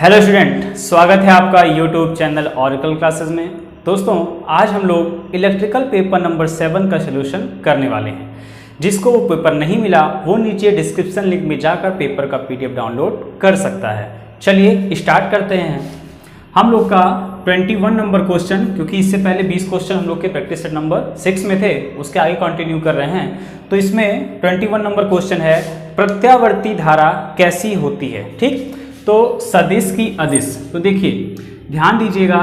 Hello student, स्वागत है आपका यूट्यूब चैनल ऑरेकल क्लासेस में। दोस्तों, आज हम लोग इलेक्ट्रिकल पेपर नंबर 7 का सलूशन करने वाले हैं। जिसको वो पेपर नहीं मिला वो नीचे डिस्क्रिप्शन लिंक में जाकर पेपर का पीडीएफ डाउनलोड कर सकता है। चलिए स्टार्ट करते हैं। हम लोग का 21 नंबर क्वेश्चन, क्योंकि इससे पहले 20 क्वेश्चन हम लोग के प्रैक्टिस सेट नंबर 6 में थे, उसके आगे कंटिन्यू कर रहे हैं। तो इसमें 21 नंबर क्वेश्चन है, प्रत्यावर्ती धारा कैसी होती है। ठीक, तो सदिश की अदिश। तो देखिए ध्यान दीजिएगा,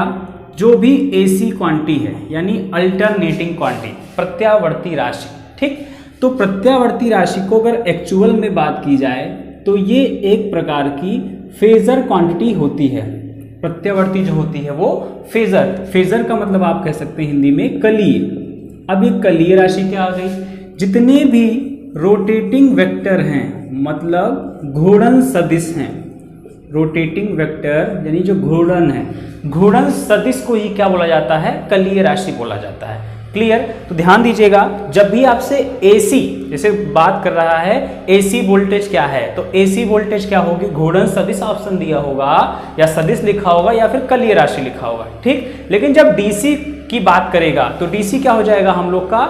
जो भी एसी क्वांटिटी है यानी अल्टरनेटिंग क्वांटिटी, प्रत्यावर्ती राशि। ठीक, तो प्रत्यावर्ती राशि को अगर एक्चुअल में बात की जाए तो ये एक प्रकार की फेजर क्वांटिटी होती है। प्रत्यावर्ती जो होती है वो फेजर का मतलब आप कह सकते हैं हिंदी में कलीय। अब ये कलीय राशि क्या आ गई, जितने भी रोटेटिंग वेक्टर हैं मतलब घूर्णन सदिश हैं, रोटेटिंग वेक्टर यानी जो घूर्णन है, घूर्णन सदिश को ही क्या बोला जाता है, कलीय राशि बोला जाता है। क्लियर? तो ध्यान दीजिएगा, जब भी आपसे एसी जैसे बात कर रहा है, एसी वोल्टेज क्या है, तो एसी वोल्टेज क्या होगी, घूर्णन सदिश ऑप्शन दिया होगा या सदिश लिखा होगा या फिर कलीय राशि लिखा होगा। ठीक, लेकिन जब डीसी की बात करेगा तो डीसी क्या हो जाएगा, हम लोग का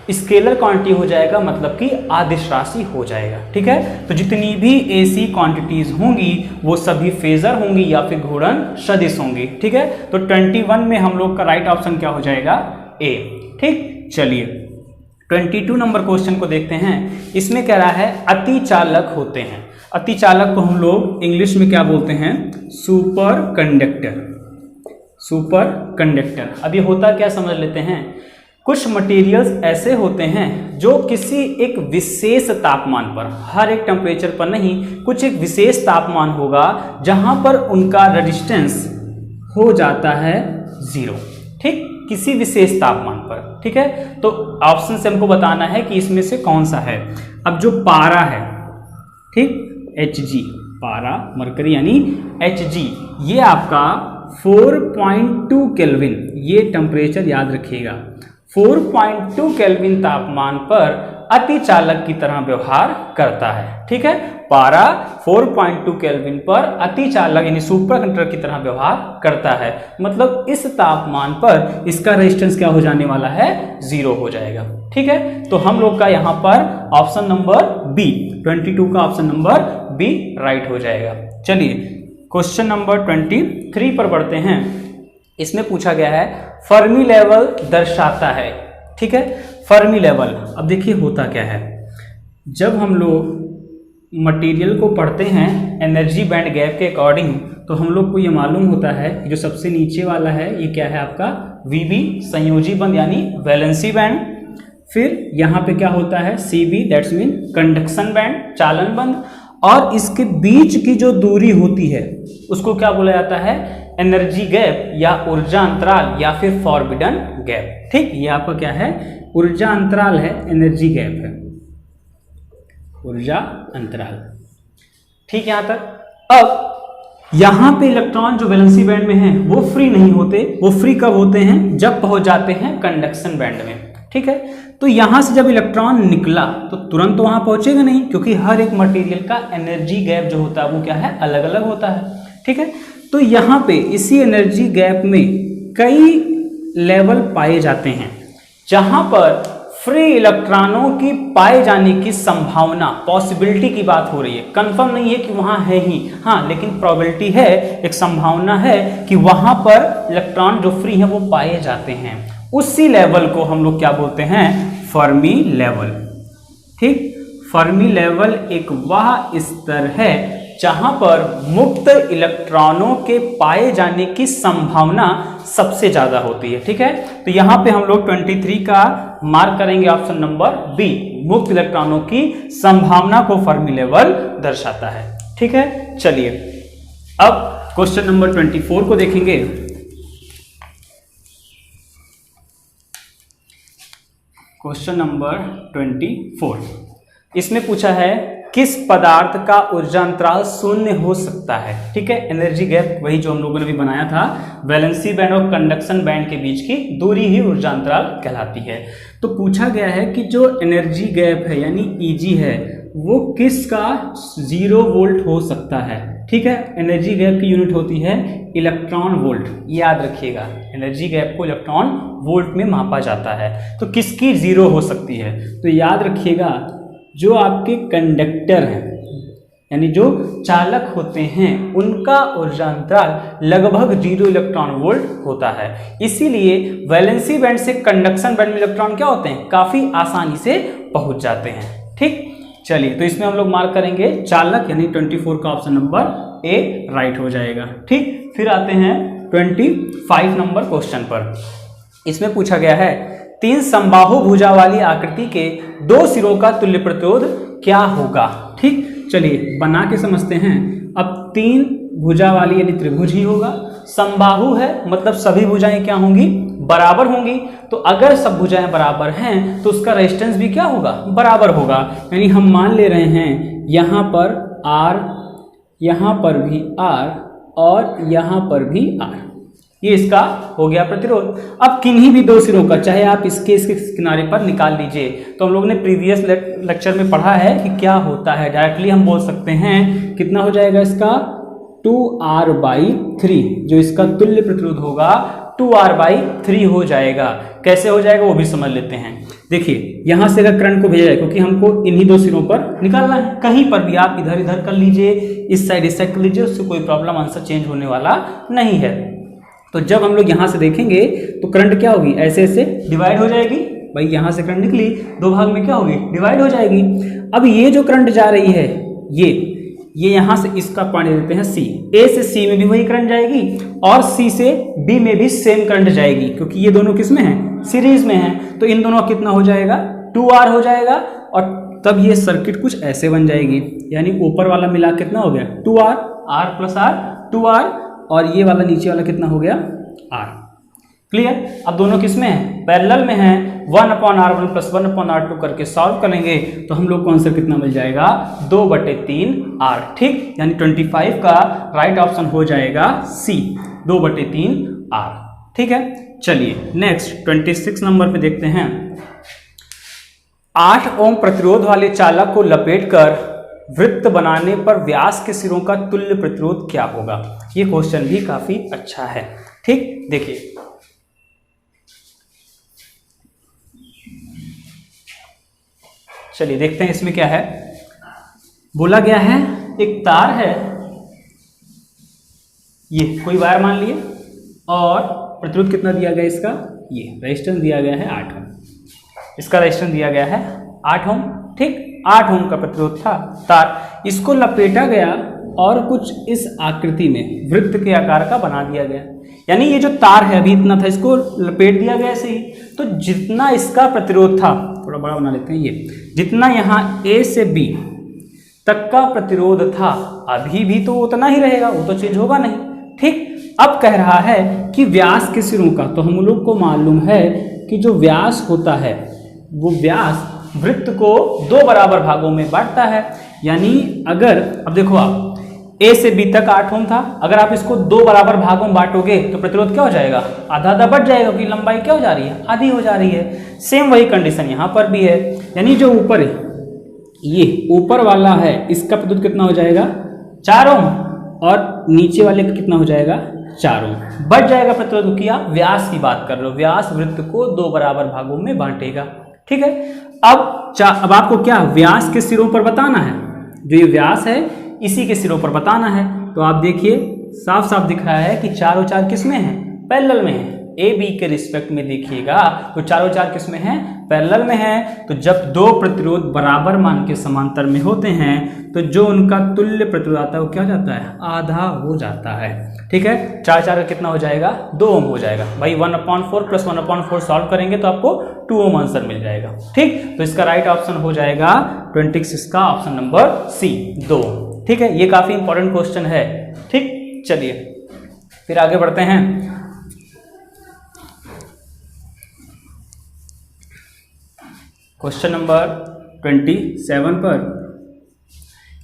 स्केलर क्वांटिटी हो जाएगा, मतलब कि आदिश राशि हो जाएगा। ठीक है, तो जितनी भी एसी क्वांटिटीज होंगी वो सभी फेजर होंगी या फिर घूर्णन सदिश होंगी। ठीक है, तो 21 में हम लोग का राइट ऑप्शन क्या हो जाएगा, ए। ठीक, चलिए 22 नंबर क्वेश्चन को देखते हैं। इसमें कह रहा है अतिचालक होते हैं। अतिचालक को हम लोग इंग्लिश में क्या बोलते हैं, सुपर कंडक्टर। सुपर कंडक्टर, अब ये होता क्या समझ लेते हैं। कुछ मटेरियल्स ऐसे होते हैं जो किसी एक विशेष तापमान पर, हर एक टेम्परेचर पर नहीं, कुछ एक विशेष तापमान होगा जहां पर उनका रेजिस्टेंस हो जाता है 0। ठीक, किसी विशेष तापमान पर। ठीक है, तो ऑप्शन से हमको बताना है कि इसमें से कौन सा है। अब जो पारा है, ठीक, Hg, पारा मरकरी यानी Hg, ये आपका 4.2 केल्विन, ये टेम्परेचर याद रखिएगा, 4.2 केल्विन तापमान पर अतिचालक की तरह व्यवहार करता है। ठीक है, पारा 4.2 केल्विन पर अतिचालक यानी सुपर कंडक्टर की तरह व्यवहार करता है, मतलब इस तापमान पर इसका रेजिस्टेंस क्या हो जाने वाला है, 0 हो जाएगा। ठीक है, तो हम लोग का यहाँ पर ऑप्शन नंबर बी, 22 का ऑप्शन नंबर बी राइट हो जाएगा। चलिए क्वेश्चन नंबर 23 पर बढ़ते हैं। इसमें पूछा गया है फर्मी लेवल दर्शाता है। ठीक है, फर्मी लेवल, अब देखिए होता क्या है, जब हम लोग मटेरियल को पढ़ते हैं एनर्जी बैंड गैप के अकॉर्डिंग, तो हम लोग को ये मालूम होता है कि जो सबसे नीचे वाला है ये क्या है आपका वीबी, संयोजी बंद यानी वैलेंसी बैंड। फिर यहाँ पे क्या होता है CB, that's mean conduction band, चालन बंद। और इसके बीच की जो दूरी होती है उसको क्या बोला जाता है, एनर्जी गैप या ऊर्जा अंतराल या फिर फॉरबिडन गैप। ठीक, ये आपका क्या है, ऊर्जा अंतराल है, एनर्जी गैप है, ऊर्जा अंतराल। ठीक, यहां तक। अब यहां पे इलेक्ट्रॉन जो वैलेंसी बैंड में है वो फ्री नहीं होते, वो फ्री कब होते हैं, जब पहुंच जाते हैं कंडक्शन बैंड में। ठीक है, तो यहां से जब इलेक्ट्रॉन निकला तो तुरंत वहां पहुंचेगा नहीं, क्योंकि हर एक मटेरियल का एनर्जी गैप जो होता है वो क्या है, अलग अलग होता है। ठीक है, तो यहाँ पे इसी एनर्जी गैप में कई लेवल पाए जाते हैं जहां पर फ्री इलेक्ट्रॉनों की पाए जाने की संभावना, पॉसिबिलिटी की बात हो रही है, कंफर्म नहीं है कि वहां है ही, हाँ, लेकिन प्रोबेबिलिटी है, एक संभावना है कि वहां पर इलेक्ट्रॉन जो फ्री है वो पाए जाते हैं। उसी लेवल को हम लोग क्या बोलते हैं, फर्मी लेवल। ठीक, फर्मी लेवल एक वह स्तर है जहां पर मुक्त इलेक्ट्रॉनों के पाए जाने की संभावना सबसे ज्यादा होती है। ठीक है, तो यहां पे हम लोग 23 का मार्क करेंगे ऑप्शन नंबर बी, मुक्त इलेक्ट्रॉनों की संभावना को फर्मी लेवल दर्शाता है। ठीक है, चलिए अब क्वेश्चन नंबर 24 को देखेंगे। क्वेश्चन नंबर 24, इसमें पूछा है किस पदार्थ का ऊर्जा अंतराल 0 हो सकता है। ठीक है, एनर्जी गैप वही जो हम लोगों ने भी बनाया था, वैलेंसी बैंड और कंडक्शन बैंड के बीच की दूरी ही ऊर्जा अंतराल कहलाती है। तो पूछा गया है कि जो एनर्जी गैप है यानी Eg है वो किसका 0 वोल्ट हो सकता है। ठीक है। एनर्जी गैप की यूनिट होती है इलेक्ट्रॉन वोल्ट, याद रखिएगा। एनर्जी गैप को इलेक्ट्रॉन वोल्ट में मापा जाता है। तो किसकी जीरो हो सकती है? तो याद रखिएगा, जो आपके कंडक्टर हैं यानी जो चालक होते हैं उनका ऊर्जा अंतराल लगभग 0 इलेक्ट्रॉन वोल्ट होता है। इसीलिए वैलेंसी बैंड से कंडक्शन बैंड में इलेक्ट्रॉन क्या होते हैं? काफी आसानी से पहुंच जाते हैं। ठीक, चलिए तो इसमें हम लोग मार्क करेंगे चालक, यानी 24 का ऑप्शन नंबर ए राइट हो जाएगा। ठीक, फिर आते हैं 25 नंबर क्वेश्चन पर। इसमें पूछा गया है 3 समबाहु भुजा वाली आकृति के 2 सिरों का तुल्य प्रतिरोध क्या होगा। ठीक, चलिए बना के समझते हैं। अब 3 भुजा वाली यानी त्रिभुज ही होगा, समबाहु है मतलब सभी भुजाएं क्या होंगी? बराबर होंगी। तो अगर सब भुजाएं बराबर हैं तो उसका रेजिस्टेंस भी क्या होगा? बराबर होगा। यानी हम मान ले रहे हैं यहाँ पर R, यहाँ पर भी R और यहाँ पर भी R, ये इसका हो गया प्रतिरोध। अब किन्हीं भी 2 सिरों का, चाहे आप इसके किनारे पर निकाल लीजिए। तो हम लोगों ने प्रीवियस लेक्चर में पढ़ा है कि क्या होता है। डायरेक्टली हम बोल सकते हैं कितना हो जाएगा इसका? 2R/3, जो इसका तुल्य प्रतिरोध होगा 2R/3 हो जाएगा। कैसे हो जाएगा वो भी समझ लेते हैं। देखिए यहां से अगर करंट को भेजा जाए, क्योंकि हमको इन्हीं 2 सिरों पर निकालना है, कहीं पर भी आप इधर इधर कर लीजिए, इस साइड कर लीजिए, उससे कोई प्रॉब्लम, आंसर चेंज होने वाला नहीं है। तो जब हम लोग यहां से देखेंगे तो करंट क्या होगी? ऐसे ऐसे डिवाइड हो जाएगी। भाई यहां से करंट निकली, 2 भाग में क्या होगी? डिवाइड हो जाएगी। अब ये जो करंट जा रही है ये यहां से इसका पॉइंट देते हैं C, A से C में भी वही करंट जाएगी और C से B में भी सेम करंट जाएगी, क्योंकि ये दोनों किस में है? सीरीज में है। तो इन दोनों का कितना हो जाएगा? 2R हो जाएगा। और तब ये सर्किट कुछ ऐसे बन जाएगी, यानी ऊपर वाला मिला कितना हो गया? 2R, R+R 2R, और ये वाला नीचे वाला कितना हो गया? R। क्लियर? अब दोनों किस में है? पैरेलल में है। 1/R1 + 1/R2 करके सॉल्व करेंगे तो हम लोग को आंसर कितना मिल जाएगा? 2/3R। ठीक, यानी 25 का राइट ऑप्शन हो जाएगा C, 2/3R। ठीक है, चलिए नेक्स्ट 26 नंबर पे देखते हैं। 8 ओम प्रतिरोध वाले चालक को लपेटकर वृत्त बनाने पर व्यास के सिरों का तुल्य प्रतिरोध क्या होगा? ये क्वेश्चन भी काफी अच्छा है। ठीक, देखिए चलिए देखते हैं इसमें क्या है। बोला गया है एक तार है, ये कोई वायर मान लिए, और प्रतिरोध कितना दिया गया इसका? ये रेजिस्टेंस दिया गया है 8 ओम। इसका रेजिस्टेंस दिया गया है 8 ओम। ठीक, 8 ओम का प्रतिरोध था तार, इसको लपेटा गया और कुछ इस आकृति में वृत्त के आकार का बना दिया गया। यानी ये जो तार है अभी इतना था, इसको लपेट दिया गया ऐसे ही। तो जितना इसका प्रतिरोध था, थोड़ा बड़ा बना लेते हैं, ये जितना यहाँ A से B तक का प्रतिरोध था अभी भी तो उतना ही रहेगा, वो तो चेंज होगा नहीं। ठीक, अब कह रहा है कि व्यास के सिरों का, तो हम लोग को मालूम है कि जो व्यास होता है वो व्यास वृत्त को 2 बराबर भागों में बांटता है। यानी अगर अब देखो आप A से B तक 8 ओम था, अगर आप इसको 2 बराबर भागों में बांटोगे तो प्रतिरोध क्या हो जाएगा? आधा आधा बढ़ जाएगा, क्योंकि लंबाई क्या हो जा रही है? आधी हो जा रही है। सेम वही कंडीशन यहाँ पर भी है। यानी जो ऊपर है, ये ऊपर वाला है, इसका प्रतिरोध कितना हो जाएगा? 4 ओम, और नीचे वाले का कितना हो जाएगा? 4 ओम। बढ़ जाएगा प्रतिरोध, क्योंकि आप व्यास की बात कर रहे हो। व्यास वृत्त को 2 बराबर भागों में बांटेगा। ठीक है, अब आपको क्या व्यास के सिरों पर बताना है? जो ये व्यास है इसी के सिरों पर बताना है। तो आप देखिए साफ साफ दिख रहा है कि 4 और 4 किस में है? पैरेलल में है। ए बी के रिस्पेक्ट में देखिएगा तो 4 और 4 किस में है? पैरेलल में है। तो जब 2 प्रतिरोध बराबर मान के समांतर में होते हैं तो जो उनका तुल्य प्रतिरोध आता है वो क्या हो जाता है? आधा हो जाता है। ठीक है, 4 4 का कितना हो जाएगा? 2 ओम हो जाएगा। भाई 1/4 + 1/4 सॉल्व करेंगे तो आपको 2 ओम आंसर मिल जाएगा। ठीक, तो इसका राइट ऑप्शन हो जाएगा 26 का ऑप्शन नंबर C, 2। ठीक है, ये काफी इंपॉर्टेंट क्वेश्चन है। ठीक, चलिए फिर आगे बढ़ते हैं। क्वेश्चन नंबर 27 पर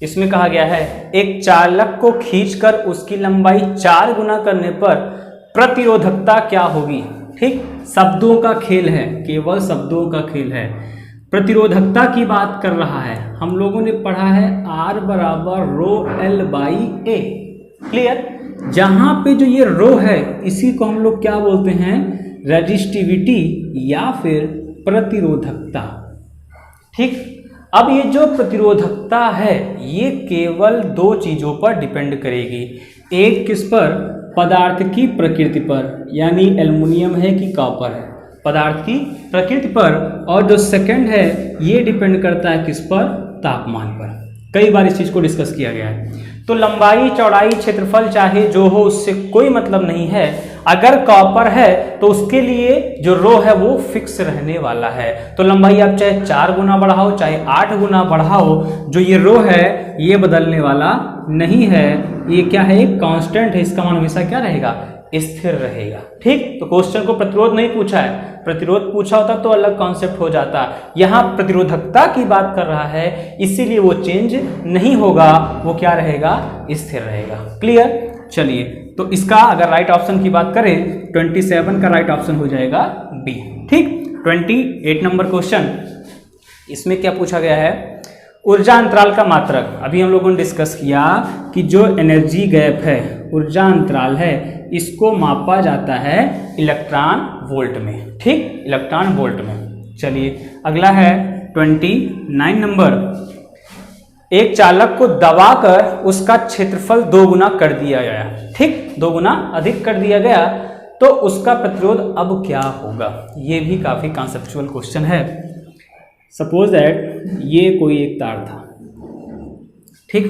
इसमें कहा गया है एक चालक को खींचकर उसकी लंबाई 4 गुना करने पर प्रतिरोधकता क्या होगी? ठीक, शब्दों का खेल है, केवल शब्दों का खेल है। प्रतिरोधकता की बात कर रहा है। हम लोगों ने पढ़ा है R बराबर rho L by A. Clear? जहां पे जो ये रो है इसी को हम लोग क्या बोलते हैं, रेजिस्टिविटी या फिर प्रतिरोधकता। ठीक, अब ये जो प्रतिरोधकता है ये केवल दो चीजों पर डिपेंड करेगी। एक किस पर, पदार्थ की प्रकृति पर, यानी एल्युमिनियम है कि कॉपर है, पदार्थ की प्रकृति पर। और जो सेकंड है ये डिपेंड करता है किस पर, तापमान पर। कई बार इस चीज को डिस्कस किया गया है। तो लंबाई, चौड़ाई, क्षेत्रफल चाहे जो हो उससे कोई मतलब नहीं है। अगर कॉपर है तो उसके लिए जो रो है वो फिक्स रहने वाला है। तो लंबाई आप चाहे 4 गुना बढ़ाओ चाहे 8 गुना बढ़ाओ, जो ये रो है ये बदलने वाला नहीं है। ये क्या है, एक कांस्टेंट है, इसका मान हमेशा क्या रहेगा, स्थिर रहेगा। ठीक, तो क्वेश्चन को प्रतिरोध नहीं पूछा है, प्रतिरोध पूछा होता तो अलग कॉन्सेप्ट हो जाता। यहाँ प्रतिरोधकता की बात कर रहा है इसीलिए वो चेंज नहीं होगा, वो क्या रहेगा, स्थिर रहेगा। क्लियर? चलिए, तो इसका अगर राइट ऑप्शन की बात करें 27 का राइट ऑप्शन हो जाएगा बी। ठीक, 28 नंबर क्वेश्चन, इसमें क्या पूछा गया है, ऊर्जा अंतराल का मात्रक। अभी हम लोगों ने डिस्कस किया कि जो एनर्जी गैप है, ऊर्जा अंतराल है, इसको मापा जाता है इलेक्ट्रॉन वोल्ट में। ठीक, इलेक्ट्रॉन वोल्ट में। चलिए अगला है 29 नंबर, एक चालक को दबाकर उसका क्षेत्रफल 2 गुना कर दिया गया। ठीक, 2 गुना अधिक कर दिया गया तो उसका प्रतिरोध अब क्या होगा। ये भी काफी कॉन्सेप्चुअल क्वेश्चन है। सपोज दैट ये कोई एक तार था। ठीक,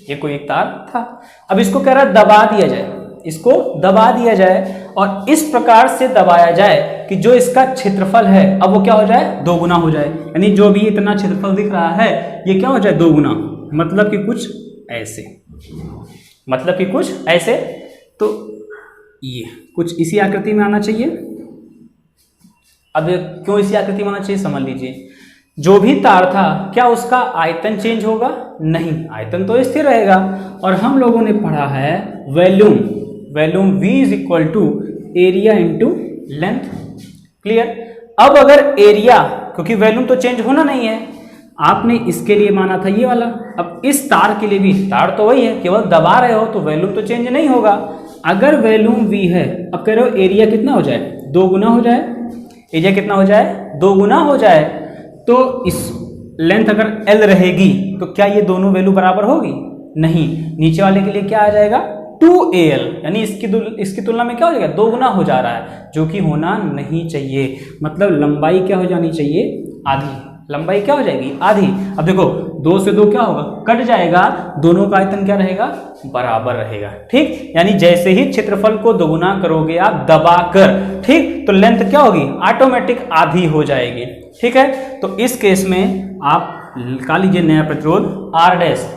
ये कोई एक तार था, अब इसको कह रहा है दबा दिया जाए, इसको दबा दिया जाए और इस प्रकार से दबाया जाए कि जो इसका क्षेत्रफल है अब वो क्या हो जाए, 2 गुना हो जाए। यानी जो भी इतना क्षेत्रफल दिख रहा है ये क्या हो जाए, 2 गुना। मतलब कि कुछ ऐसे, मतलब कि कुछ ऐसे। तो ये कुछ इसी आकृति में आना चाहिए। अब क्यों इसी आकृति में आना चाहिए समझ लीजिए। जो भी तार था क्या उसका आयतन चेंज होगा, नहीं, आयतन तो स्थिर रहेगा। और हम लोगों ने पढ़ा है volume, volume V is equal to area into length. Clear? अब अगर एरिया, क्योंकि वॉल्यूम तो चेंज होना नहीं है, आपने इसके लिए माना था ये वाला, अब इस तार के लिए भी, तार तो वही है, केवल दबा रहे हो तो वॉल्यूम तो चेंज नहीं होगा। अगर वॉल्यूम V है, अब कह रहे हो एरिया कितना हो जाए, 2 गुना हो जाए। एरिया कितना हो जाए, 2 गुना हो जाए। तो इस लेंथ अगर L रहेगी तो क्या ये दोनों वैल्यू बराबर होगी, नहीं। नीचे वाले के लिए क्या आ जाएगा, 2AL, यानी इसकी तुलना में क्या हो जाएगा, 2 गुना हो जा रहा है, जो कि होना नहीं चाहिए। मतलब लंबाई क्या हो जानी चाहिए, आधी। लंबाई क्या हो जाएगी, आधी। अब देखो 2 से 2 क्या होगा, कट जाएगा, दोनों का आयतन क्या रहेगा, बराबर रहेगा। ठीक, यानी जैसे ही क्षेत्रफल को 2 गुना करोगे आप दबाकर, ठीक, तो लेंथ क्या होगी, ऑटोमेटिक आधी हो जाएगी। ठीक है, तो इस केस में आप निकाल लीजिए नया प्रतिरोध R डैश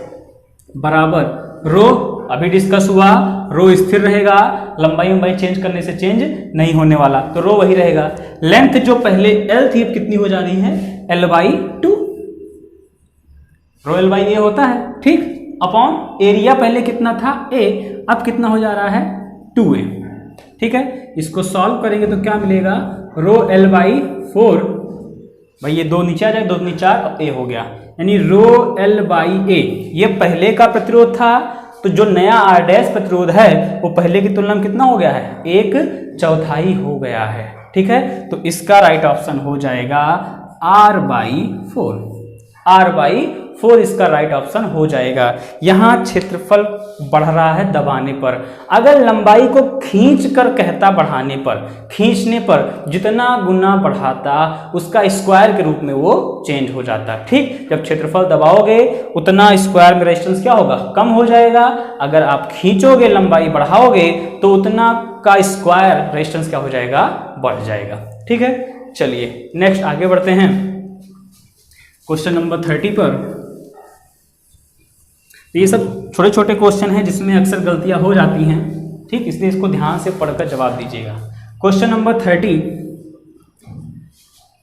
बराबर रो, अभी डिस्कस हुआ, रो स्थिर रहेगा, लंबाई चेंज करने से चेंज नहीं होने वाला, तो रो वही रहेगा। लेंथ जो पहले L थी अब कितनी हो जा रही है, L/2, रो L/A होता है। ठीक, अपॉन एरिया पहले कितना था A, अब कितना हो जा रहा है 2A। ठीक है, इसको सॉल्व करेंगे तो क्या मिलेगा, रो L/4, भाई ये 2 नीचे आ जाए, 2 दूनी 4, अब A हो गया, यानी रो L/A। ये पहले का प्रतिरोध था, तो जो नया R डैश प्रतिरोध है वो पहले की तुलना में कितना हो गया है, 1/4 हो गया है। ठीक है, तो इसका राइट ऑप्शन हो जाएगा R/4। R/4 इसका राइट ऑप्शन हो जाएगा। यहाँ क्षेत्रफल बढ़ रहा है दबाने पर, अगर लंबाई को खींच कर कहता बढ़ाने पर, खींचने पर जितना गुना बढ़ाता उसका स्क्वायर के रूप में वो चेंज हो जाता। ठीक, जब क्षेत्रफल दबाओगे उतना स्क्वायर में रेजिस्टेंस क्या होगा, कम हो जाएगा। अगर आप खींचोगे, लंबाई बढ़ाओगे तो उतना का स्क्वायर रेजिस्टेंस क्या हो जाएगा, बढ़ जाएगा। ठीक है, चलिए नेक्स्ट आगे बढ़ते हैं क्वेश्चन नंबर 30 पर। ये सब छोटे छोटे क्वेश्चन हैं जिसमें अक्सर गलतियां हो जाती हैं। ठीक, इसलिए इसको ध्यान से पढ़कर जवाब दीजिएगा। क्वेश्चन नंबर 30,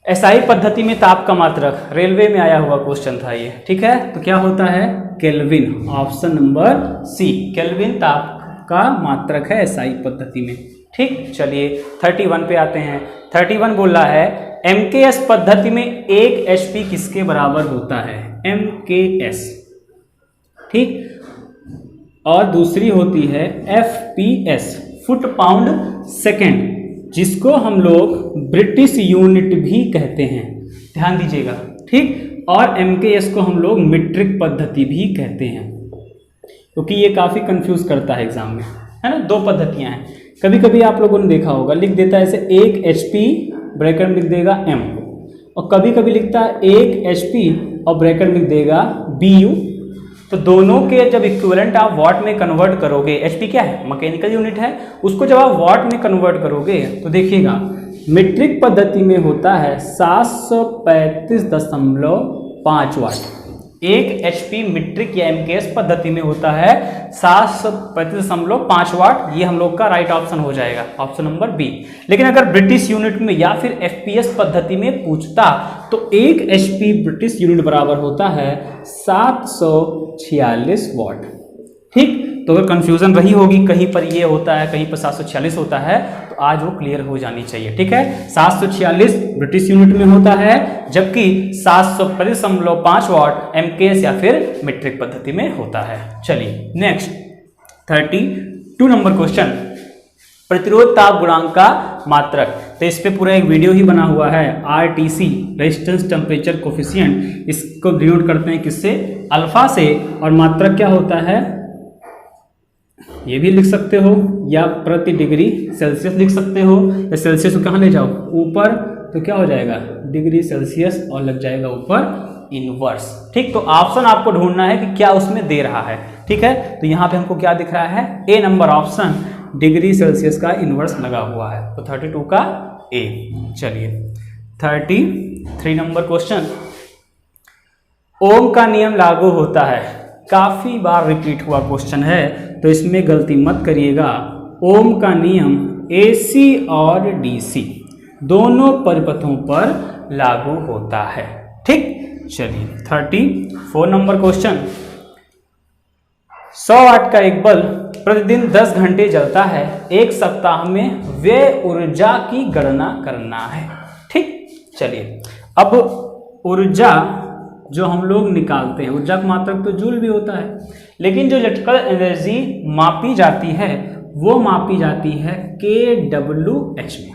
एसआई पद्धति में ताप का मात्रक, रेलवे में आया हुआ क्वेश्चन था ये। ठीक है, तो क्या होता है, kelvin. Option number C, kelvin ताप का मात्रक है एसआई पद्धति में। ठीक, चलिए 31 पे आते हैं। 31 बोल रहा है MKS पद्धति में 1 HP किसके बराबर होता है? MKS, ठीक, और दूसरी होती है FPS, फुट पाउंड सेकेंड, जिसको हम लोग ब्रिटिश यूनिट भी कहते हैं, ध्यान दीजिएगा, ठीक। और MKS को हम लोग मीट्रिक पद्धति भी कहते हैं, क्योंकि ये काफ़ी कंफ्यूज करता है एग्जाम में, है ना। 2 पद्धतियां हैं। कभी कभी आप लोगों ने देखा होगा, लिख देता है ऐसे 1 HP ब्रैकेट में लिख देगा M, और कभी कभी लिखता है 1 HP और ब्रैकेट में लिख देगा BU। तो दोनों के जब इक्विवेलेंट आप वॉट में कन्वर्ट करोगे, HP क्या है? मैकेनिकल यूनिट है, उसको जब आप वॉट में कन्वर्ट करोगे तो देखिएगा मीट्रिक पद्धति में होता है 735.5 वाट। 1 HP मीट्रिक या MKS पद्धति में होता है 735.5 वाट। ये हम लोग का राइट ऑप्शन हो जाएगा, ऑप्शन नंबर बी। लेकिन अगर ब्रिटिश यूनिट में या फिर FPS पद्धति में पूछता तो 1 HP ब्रिटिश यूनिट बराबर होता है 746 वाट, ठीक। तो अगर कंफ्यूजन रही होगी, कहीं पर ये होता है, कहीं पर 746 होता है, तो आज वो क्लियर हो जानी चाहिए, ठीक है। 746 ब्रिटिश यूनिट में होता है, जबकि 735.5 वाट MKS या फिर मीट्रिक पद्धति में होता है। चलिए नेक्स्ट 32 नंबर क्वेश्चन, प्रतिरोध ताप गुणांक का मात्रक। तो इस पे पूरा एक वीडियो ही बना हुआ है, RTC, रेजिस्टेंस टेम्परेचर कोफिशिएंट। इसको डिनोट करते हैं किससे? अल्फा से। और मात्रक क्या होता है? ये भी लिख सकते हो, या प्रति डिग्री सेल्सियस लिख सकते हो, या सेल्सियस को कहाँ ले जाओ? ऊपर, तो क्या हो जाएगा? डिग्री सेल्सियस, और लग जाएगा ऊपर इनवर्स, ठीक। तो ऑप्शन आपको ढूंढना है कि क्या उसमें दे रहा है, ठीक है। तो यहाँ पे हमको क्या दिख रहा है? ए नंबर ऑप्शन, डिग्री सेल्सियस का इनवर्स लगा हुआ है, तो 32 का ए। चलिए 33 नंबर क्वेश्चन, ओम का नियम लागू होता है। काफी बार रिपीट हुआ क्वेश्चन है, तो इसमें गलती मत करिएगा। ओम का नियम AC और DC दोनों परिपथों पर लागू होता है, ठीक। चलिए 34 नंबर क्वेश्चन, 100 वाट का एक बल्ब प्रतिदिन 10 घंटे जलता है, एक सप्ताह में व्यय ऊर्जा की गणना करना है, ठीक। चलिए अब ऊर्जा जो हम लोग निकालते हैं, ऊर्जा का मात्रक तो जूल भी होता है, लेकिन जो इलेक्ट्रिकल एनर्जी मापी जाती है वो मापी जाती है kWh में।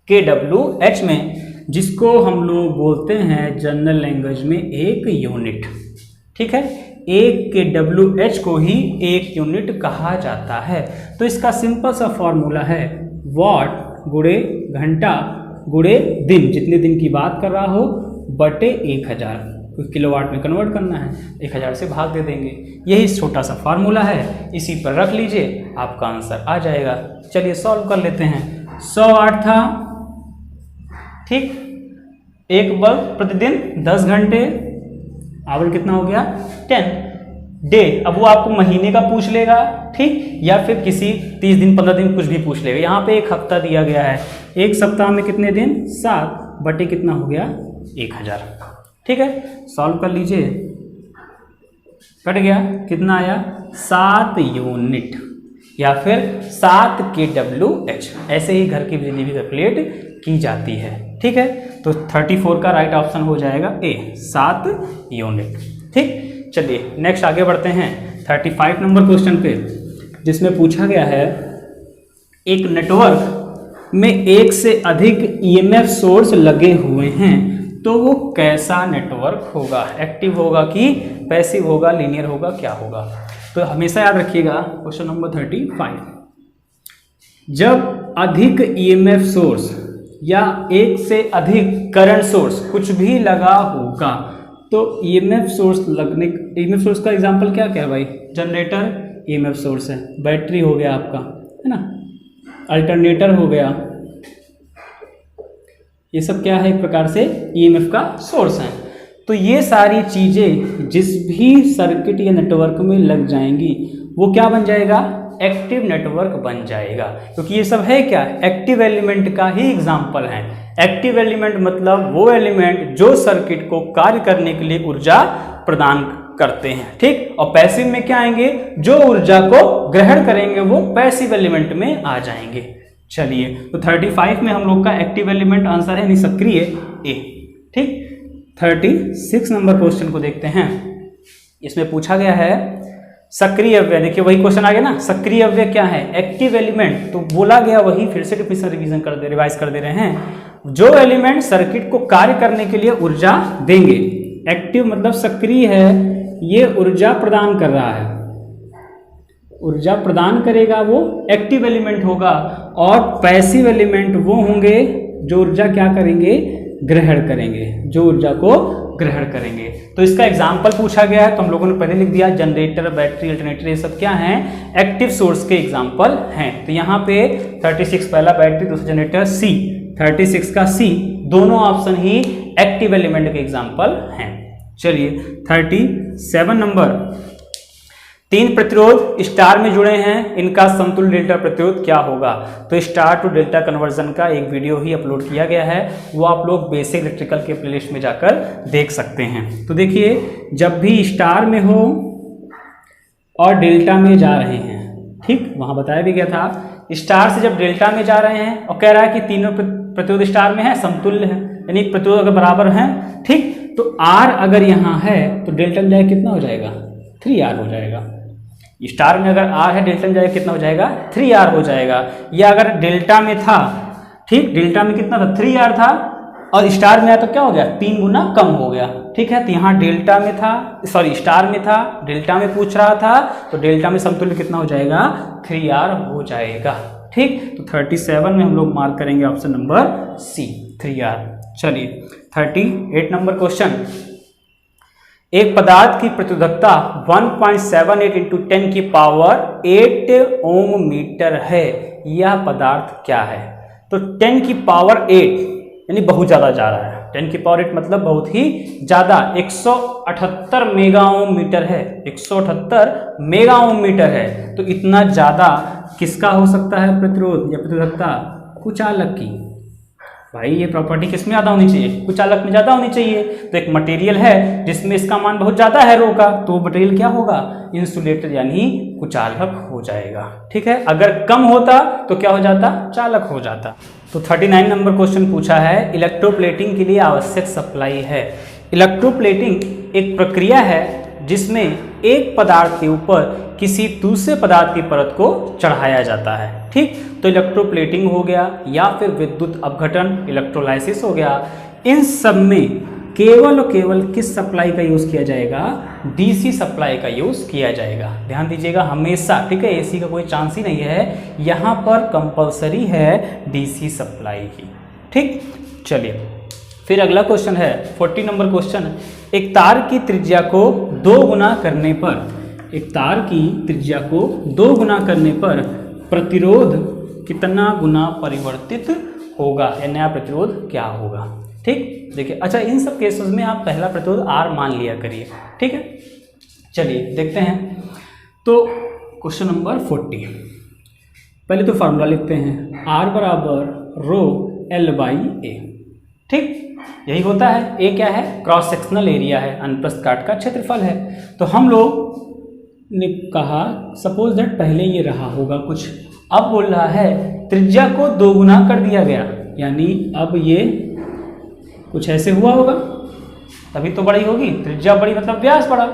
kWh में, जिसको हम लोग बोलते हैं जनरल लैंग्वेज में एक यूनिट, ठीक है। एक kWh को ही एक यूनिट कहा जाता है। तो इसका सिंपल सा फॉर्मूला है वाट गुणे घंटा गुणे दिन, जितने दिन की बात कर रहा हो, बटे 1000, किलोवाट में कन्वर्ट करना है, 1000 से भाग दे देंगे। यही छोटा सा फार्मूला है, इसी पर रख लीजिए, आपका आंसर आ जाएगा। चलिए सॉल्व कर लेते हैं। 100 वाट था, ठीक। एक बल्ब प्रतिदिन 10 घंटे, आवर कितना हो गया? 10 डे। अब वो आपको महीने का पूछ लेगा, ठीक, या फिर किसी 30 दिन 15 दिन कुछ भी पूछ लेगा। यहाँ पे एक हफ्ता दिया गया है, एक सप्ताह में कितने दिन? 7 बटे कितना हो गया? 1000, ठीक है। सॉल्व कर लीजिए, कट गया, कितना आया? 7 यूनिट या फिर 7 kWh। ऐसे ही घर की बिजली भी कैलकुलेट की जाती है, ठीक है। तो 34 का राइट ऑप्शन हो जाएगा ए, 7 यूनिट, ठीक। चलिए नेक्स्ट आगे बढ़ते हैं 35 नंबर क्वेश्चन पे, जिसमें पूछा गया है एक नेटवर्क में एक से अधिक EMF सोर्स लगे हुए हैं, तो वो कैसा नेटवर्क होगा? एक्टिव होगा कि पैसिव होगा, लीनियर होगा, क्या होगा? तो हमेशा याद रखिएगा क्वेश्चन नंबर 35, जब अधिक EMF सोर्स या एक से अधिक करंट सोर्स कुछ भी लगा होगा, तो EMF सोर्स का एग्जांपल क्या क्या है भाई? जनरेटर EMF सोर्स है, बैटरी हो गया आपका, है ना, अल्टरनेटर हो गया, ये सब क्या है? एक प्रकार से EMF का सोर्स है। तो ये सारी चीजें जिस भी सर्किट या नेटवर्क में लग जाएंगी, वो क्या बन जाएगा? एक्टिव नेटवर्क बन जाएगा, क्योंकि ये सब है क्या? एक्टिव एलिमेंट का ही एग्जाम्पल है। एक्टिव एलिमेंट मतलब वो एलिमेंट जो सर्किट को कार्य करने के लिए ऊर्जा प्रदान करते हैं। ठीक, और पैसिव में क्या आएंगे, जो ऊर्जा को ग्रहण करेंगे वो पैसिव एलिमेंट में आ जाएंगे। चलिए, तो 35 में हम लोग का एक्टिव एलिमेंट आंसर है, यानी सक्रिय ए। ठीक, 36 नंबर क्वेश्चन को देखते हैं। इसमें पूछा गया है सक्रिय अव्यय। देखिए वही क्वेश्चन आ गया ना, सक्रिय अव्यय क्या है, एक्टिव एलिमेंट। तो बोला गया वही, फिर से रिवाइज कर दे रहे हैं। जो एलिमेंट सर्किट को कार्य करने के लिए ऊर्जा देंगे। एक्टिव मतलब सक्रिय है, ये ऊर्जा प्रदान कर रहा है, ऊर्जा प्रदान करेगा वो एक्टिव एलिमेंट होगा। और पैसिव एलिमेंट वो होंगे जो ऊर्जा क्या करेंगे, ग्रहण करेंगे, जो ऊर्जा को ग्रहण करेंगे। तो इसका एग्जाम्पल पूछा गया है, तो हम लोगों ने पहले लिख दिया, जनरेटर, बैटरी, अल्टरनेटर, ये सब क्या हैं, एक्टिव सोर्स के एग्जाम्पल हैं। तो यहाँ पे 36 पहला बैटरी, दूसरा जनरेटर, सी 36 का सी, दोनों ऑप्शन ही एक्टिव एलिमेंट के एग्जाम्पल हैं। चलिए 37 नंबर, 3 प्रतिरोध स्टार में जुड़े हैं, इनका समतुल्य डेल्टा प्रतिरोध क्या होगा। तो स्टार टू डेल्टा कन्वर्जन का एक वीडियो ही अपलोड किया गया है, वो आप लोग बेसिक इलेक्ट्रिकल के प्लेलिस्ट में जाकर देख सकते हैं। तो देखिए, जब भी स्टार में हो और डेल्टा में जा रहे हैं, ठीक, वहां बताया भी गया था, स्टार से जब डेल्टा में जा रहे हैं और कह रहा है कि तीनों प्रतिरोध स्टार में है, समतुल्य है, यानी प्रतिरोध अगर बराबर हैं, ठीक, तो आर अगर यहाँ है तो डेल्टा में जाए कितना हो जाएगा, 3R हो जाएगा। स्टार में अगर आर है, डेल्टा में जाएगा कितना हो जाएगा, 3R हो जाएगा। या अगर डेल्टा में था, ठीक, डेल्टा में कितना था, 3R था, और स्टार में आया तो क्या हो गया, 3 गुना कम हो गया। ठीक है, तो यहाँ डेल्टा में था, सॉरी स्टार में था, डेल्टा में पूछ रहा था, तो डेल्टा में समतुल्य कितना हो जाएगा, 3R हो जाएगा। ठीक, तो 37 में हम लोग मार्क करेंगे ऑप्शन नंबर सी, 3R। चलिए 38 नंबर क्वेश्चन, एक पदार्थ की प्रतिरोधकता 1.78 इंटू 10 की पावर 8 ओम मीटर है, यह पदार्थ क्या है। तो 10 की पावर 8 यानी बहुत ज़्यादा जा रहा है, 10 की पावर 8 मतलब बहुत ही ज़्यादा, 178 मेगा ओम मीटर है, 178 मेगा ओम मीटर है। तो इतना ज़्यादा किसका हो सकता है प्रतिरोध या प्रतिरोधकता, कुचालक की। भाई ये प्रॉपर्टी किस में ज़्यादा होनी चाहिए, कुचालक में ज़्यादा होनी चाहिए। तो एक मटेरियल है जिसमें इसका मान बहुत ज़्यादा है रो का, तो वो मटेरियल क्या होगा, इंसुलेटर यानी कुचालक हो जाएगा। ठीक है, अगर कम होता तो क्या हो जाता, चालक हो जाता। तो 39 नंबर क्वेश्चन पूछा है, इलेक्ट्रोप्लेटिंग के लिए आवश्यक सप्लाई है। इलेक्ट्रोप्लेटिंग एक प्रक्रिया है जिसमें एक पदार्थ के ऊपर किसी दूसरे पदार्थ की परत को चढ़ाया जाता है। ठीक, तो इलेक्ट्रोप्लेटिंग हो गया या फिर विद्युत अपघटन, इलेक्ट्रोलाइसिस हो गया। इन सब में केवल और केवल किस सप्लाई का यूज़ किया जाएगा, डीसी सप्लाई का यूज़ किया जाएगा। ध्यान दीजिएगा हमेशा, ठीक है, एसी का कोई चांस ही नहीं है, यहाँ पर कंपलसरी है डीसी सप्लाई की। ठीक, चलिए फिर अगला क्वेश्चन है 40 नंबर क्वेश्चन, एक तार की त्रिज्या को 2 गुना करने पर, एक तार की त्रिज्या को 2 गुना करने पर प्रतिरोध कितना गुना परिवर्तित होगा, या नया प्रतिरोध क्या होगा। ठीक, देखिए, अच्छा इन सब केसेस में आप पहला प्रतिरोध R मान लिया करिए। ठीक है, चलिए देखते हैं। तो क्वेश्चन नंबर 40, पहले तो फार्मूला लिखते हैं, R बराबर रो L बाई ए। ठीक, यही होता है। ए क्या है, क्रॉस सेक्शनल एरिया है, अनुप्रस्थ काट का क्षेत्रफल है। तो हम लोग ने कहा सपोज दैट पहले ये रहा होगा कुछ, अब बोल रहा है त्रिज्या को 2 गुना कर दिया गया, यानी अब ये कुछ ऐसे हुआ होगा, तभी तो बड़ी होगी, त्रिज्या बड़ी मतलब व्यास बड़ा।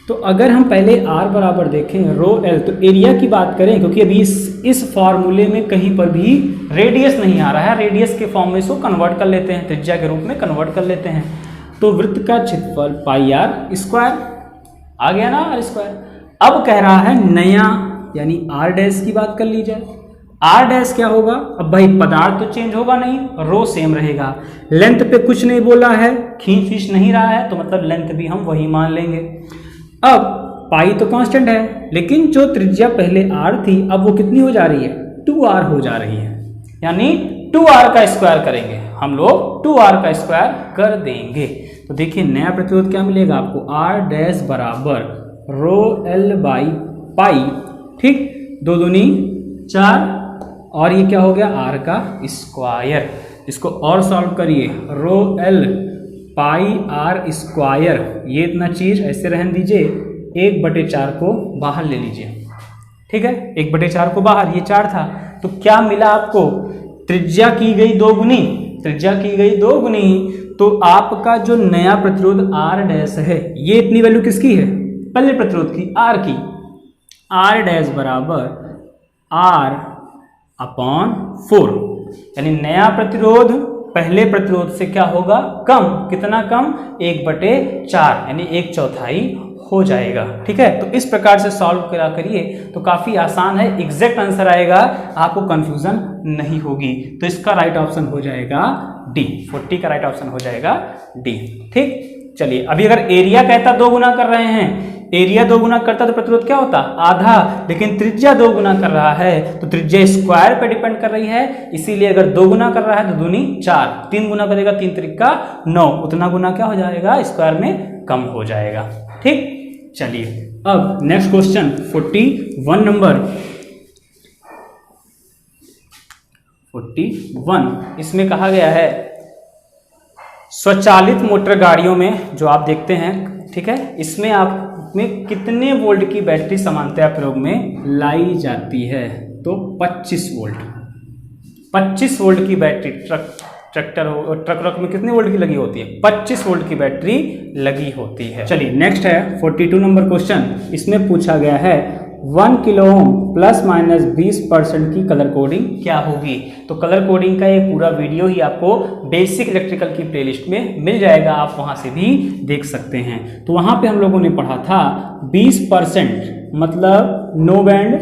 तो अगर हम पहले R बराबर देखें रो L, तो एरिया की बात करें, क्योंकि अभी इस फॉर्मूले में कहीं पर भी रेडियस नहीं आ रहा है, रेडियस के फॉर्म में इसको कन्वर्ट कर लेते हैं, त्रिज्या के रूप में कन्वर्ट कर लेते हैं। तो वृत्त का क्षेत्रफल पाई R स्क्वायर आ गया ना, R स्क्वायर। अब कह रहा है नया, यानी R डैश की बात कर लीजिए। R डैश क्या होगा, अब भाई पदार्थ तो चेंज होगा नहीं, रो सेम रहेगा, लेंथ पे कुछ नहीं बोला है, खींच नहीं रहा है, तो मतलब लेंथ भी हम वही मान लेंगे। अब पाई तो कांस्टेंट है, लेकिन जो त्रिज्या पहले R थी अब वो कितनी हो जा रही है, 2R हो जा रही है, यानी 2R का स्क्वायर करेंगे हम लोग, 2R का स्क्वायर कर देंगे। तो देखिए नया प्रतिरोध क्या मिलेगा आपको, R डैश बराबर रो L बाई पाई। ठीक, 2 दूनी 4, और ये क्या हो गया R का स्क्वायर। इसको और सॉल्व करिए, रो L पाई आर स्क्वायर, ये इतना चीज ऐसे रहने दीजिए, 1/4 को बाहर ले लीजिए, ठीक है, 1/4 को बाहर, ये 4 था, तो क्या मिला आपको, त्रिज्या की गई 2 गुनी, त्रिज्या की गई 2 गुनी, तो आपका जो नया प्रतिरोध आर डैश है, ये इतनी वैल्यू किसकी है, पहले प्रतिरोध की, आर की, आर डैश बराबर R/4, यानी नया प्रतिरोध पहले प्रतिरोध से क्या होगा, कम, कितना कम, 1/4, यानी 1/4 हो जाएगा, ठीक है। तो इस प्रकार से सॉल्व करा करिए तो काफी आसान है, एग्जैक्ट आंसर आएगा, आपको कंफ्यूजन नहीं होगी। तो इसका राइट ऑप्शन हो जाएगा डी, 40 का राइट ऑप्शन हो जाएगा डी, ठीक। चलिए, अभी अगर एरिया कहता 2 गुना कर रहे हैं, एरिया 2 गुना करता तो प्रतिरोध क्या होता, आधा, लेकिन त्रिज्या 2 गुना कर रहा है तो त्रिज्या स्क्वायर पे डिपेंड कर रही है, इसीलिए अगर 2 गुना कर रहा है तो दूनी 4, 3 गुना करेगा 3 त्रिका 9, उतना गुना क्या हो जाएगा, स्क्वायर में कम हो जाएगा, ठीक। चलिए, अब नेक्स्ट क्वेश्चन 41 नंबर 41, इसमें कहा गया है स्वचालित मोटर गाड़ियों में जो आप देखते हैं, ठीक है, इसमें आप में कितने वोल्ट की बैटरी सामान्यतः प्रयोग में लाई जाती है, तो 25 वोल्ट, 25 वोल्ट की बैटरी ट्रक में कितने वोल्ट की लगी होती है, 25 वोल्ट की बैटरी लगी होती है। चलिए, नेक्स्ट है 42 नंबर क्वेश्चन, इसमें पूछा गया है 1 किलो ओम ±20% की कलर कोडिंग क्या होगी। तो कलर कोडिंग का एक पूरा वीडियो ही आपको बेसिक इलेक्ट्रिकल की प्लेलिस्ट में मिल जाएगा, आप वहां से भी देख सकते हैं। तो वहां पे हम लोगों ने पढ़ा था 20% मतलब नो बैंड,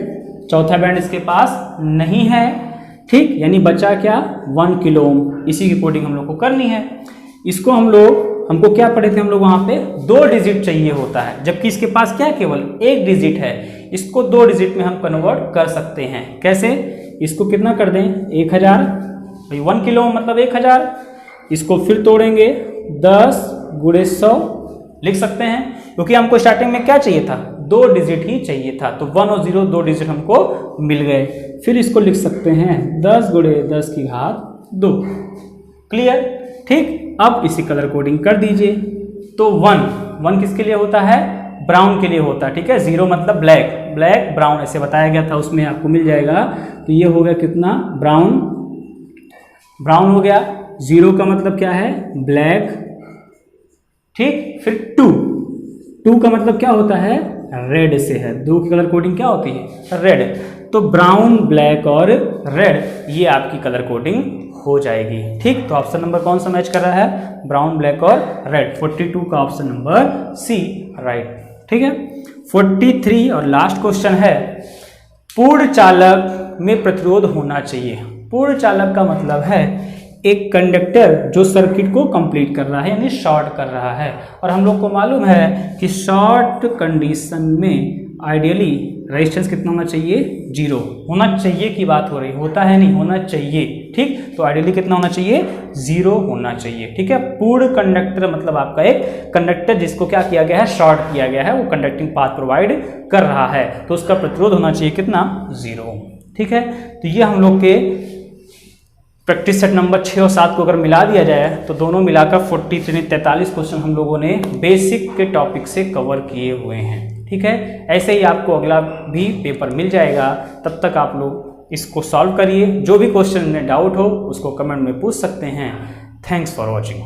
चौथा बैंड इसके पास नहीं है, ठीक, यानी बचा क्या, 1 किलो ओम, इसी की कोडिंग हम लोग को करनी है। इसको हमको क्या पढ़े थे हम लोग, वहां पे 2 डिजिट चाहिए होता है, जबकि इसके पास क्या केवल 1 डिजिट है, इसको 2 डिजिट में हम कन्वर्ट कर सकते हैं। कैसे, इसको कितना कर दें, 1000, 1 किलो मतलब 1000, इसको फिर तोड़ेंगे 10 × 100 लिख सकते हैं, क्योंकि हमको स्टार्टिंग में क्या चाहिए था, 2 डिजिट ही चाहिए था, तो 1 और 0 2 डिजिट हमको मिल गए। फिर इसको लिख सकते हैं 10 × 10⁻², क्लियर, ठीक। अब इसी कलर कोडिंग कर दीजिए, तो 1 किसके लिए होता है, ब्राउन के लिए होता है, ठीक है, 0 मतलब ब्लैक, ब्लैक ब्राउन ऐसे बताया गया था, उसमें आपको मिल जाएगा। तो ये हो गया कितना, ब्राउन हो गया, 0 का मतलब क्या है, ब्लैक, ठीक। फिर 2 का मतलब क्या होता है, रेड से है, 2 की कलर कोडिंग क्या होती है, रेड, तो ब्राउन, ब्लैक और रेड, ये आपकी कलर कोडिंग हो जाएगी, ठीक। तो ऑप्शन नंबर कौन सा मैच कर रहा है, ब्राउन, ब्लैक और रेड, 42 का ऑप्शन नंबर सी राइट, ठीक है। 43 और लास्ट क्वेश्चन है, पूर्ण चालक में प्रतिरोध होना चाहिए। पूर्ण चालक का मतलब है एक कंडक्टर जो सर्किट को कंप्लीट कर रहा है, यानी शॉर्ट कर रहा है, और हम लोग को मालूम है कि शॉर्ट कंडीशन में आइडियली रेजिस्टेंस कितना होना चाहिए, 0 होना चाहिए की बात हो रही, होता है नहीं, होना चाहिए, ठीक। तो आइडियली कितना होना चाहिए, 0 होना चाहिए, ठीक है। पूर्ण कंडक्टर मतलब आपका एक कंडक्टर जिसको क्या किया गया है, शॉर्ट किया गया है, वो कंडक्टिंग पाथ प्रोवाइड कर रहा है, तो उसका प्रतिरोध होना चाहिए कितना, 0, ठीक है। तो ये हम लोग के प्रैक्टिस सेट नंबर 6 और 7 को अगर मिला दिया जाए तो दोनों मिलाकर 43 क्वेश्चन हम लोगों ने बेसिक के टॉपिक से कवर किए हुए हैं, ठीक है। ऐसे ही आपको अगला भी पेपर मिल जाएगा, तब तक आप लोग इसको सॉल्व करिए। जो भी क्वेश्चन में डाउट हो उसको कमेंट में पूछ सकते हैं। Thanks for watching.